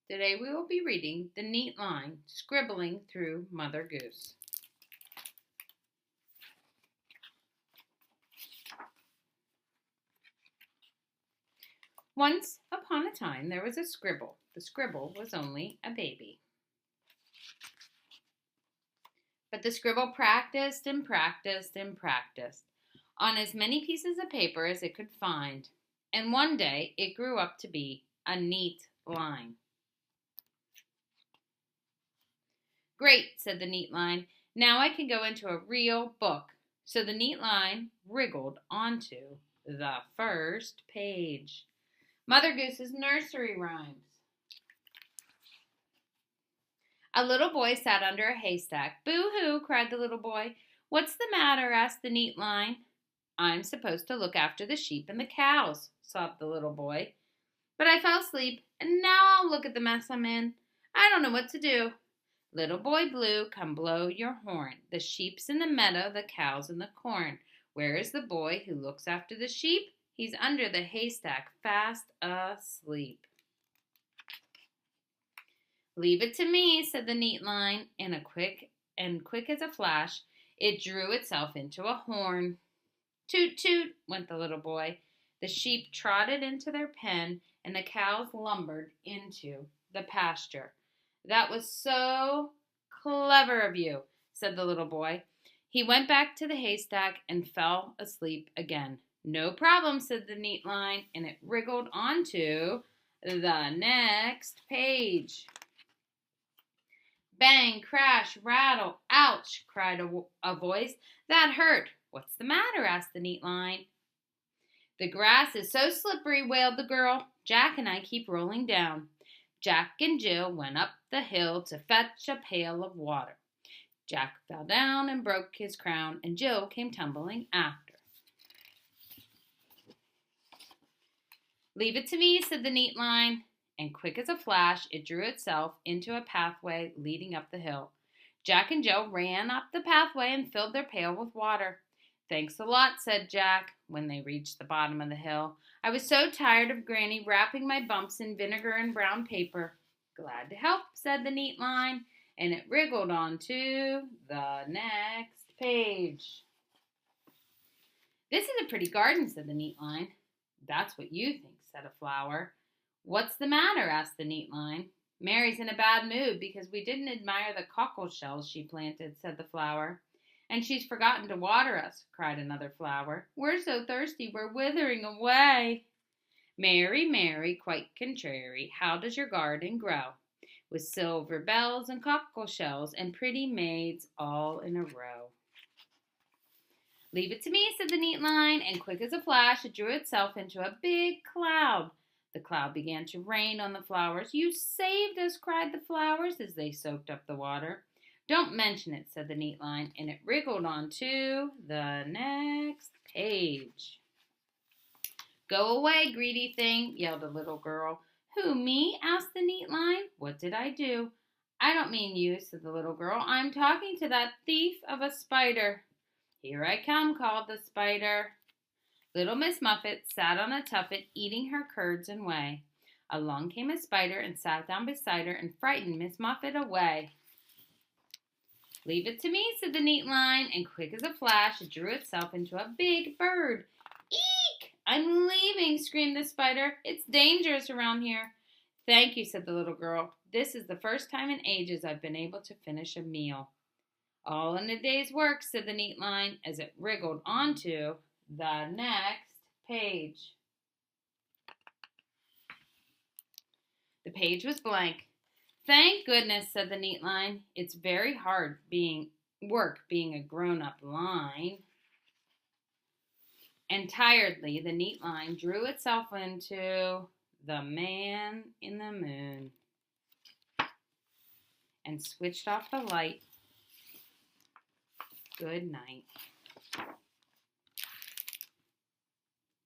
Today we will be reading the neat line, Scribbling through Mother Goose. Once upon a time there was a scribble. The scribble was only a baby. But the scribble practiced and practiced and practiced on as many pieces of paper as it could find. And one day it grew up to be a neat line. Great, said the neat line. Now I can go into a real book. So the neat line wriggled onto the first page. Mother Goose's nursery rhymes. A little boy sat under a haystack. Boo-hoo, cried the little boy. What's the matter? Asked the neat line. I'm supposed to look after the sheep and the cows, sobbed the little boy. But I fell asleep, and now look at the mess I'm in. I don't know what to do. Little boy blue, come blow your horn. The sheep's in the meadow, the cow's in the corn. Where is the boy who looks after the sheep? He's under the haystack, fast asleep. Leave it to me, said the neat line, and quick as a flash, it drew itself into a horn. Toot, toot, went the little boy. The sheep trotted into their pen, and the cows lumbered into the pasture. That was so clever of you, said the little boy. He went back to the haystack and fell asleep again. No problem, said the neat line, and it wriggled onto the next page. Bang, crash, rattle, ouch, cried a voice. That hurt. What's the matter? Asked the neat line. The grass is so slippery, wailed the girl. Jack and I keep rolling down. Jack and Jill went up the hill to fetch a pail of water. Jack fell down and broke his crown, and Jill came tumbling after. Leave it to me, said the neat line, and quick as a flash, it drew itself into a pathway leading up the hill. Jack and Jill ran up the pathway and filled their pail with water. Thanks a lot, said Jack, when they reached the bottom of the hill. I was so tired of Granny wrapping my bumps in vinegar and brown paper. Glad to help, said the neat line, and it wriggled onto the next page. This is a pretty garden, said the neat line. That's what you think, said a flower. What's the matter? Asked the neat line. Mary's in a bad mood because we didn't admire the cockle shells she planted, said the flower. And she's forgotten to water us, cried another flower. We're so thirsty, we're withering away. Mary, Mary, quite contrary, how does your garden grow? With silver bells and cockle shells and pretty maids all in a row. Leave it to me, said the neat line, and quick as a flash, it drew itself into a big cloud. The cloud began to rain on the flowers. You saved us, cried the flowers as they soaked up the water. Don't mention it, said the neat line, and it wriggled onto the next page. Go away, greedy thing, yelled a little girl. Who, me? Asked the neat line. What did I do? I don't mean you, said the little girl. I'm talking to that thief of a spider. Here I come, called the spider. Little Miss Muffet sat on a tuffet, eating her curds and whey. Along came a spider and sat down beside her and frightened Miss Muffet away. Leave it to me, said the neat line, and quick as a flash, it drew itself into a big bird. Eek! I'm leaving, screamed the spider. It's dangerous around here. Thank you, said the little girl. This is the first time in ages I've been able to finish a meal. All in a day's work, said the neat line, as it wriggled onto the next page. The page was blank. Thank goodness, said the neat line. It's very hard being a grown-up line. And tiredly, the neat line drew itself into the Man in the Moon and switched off the light. Good night.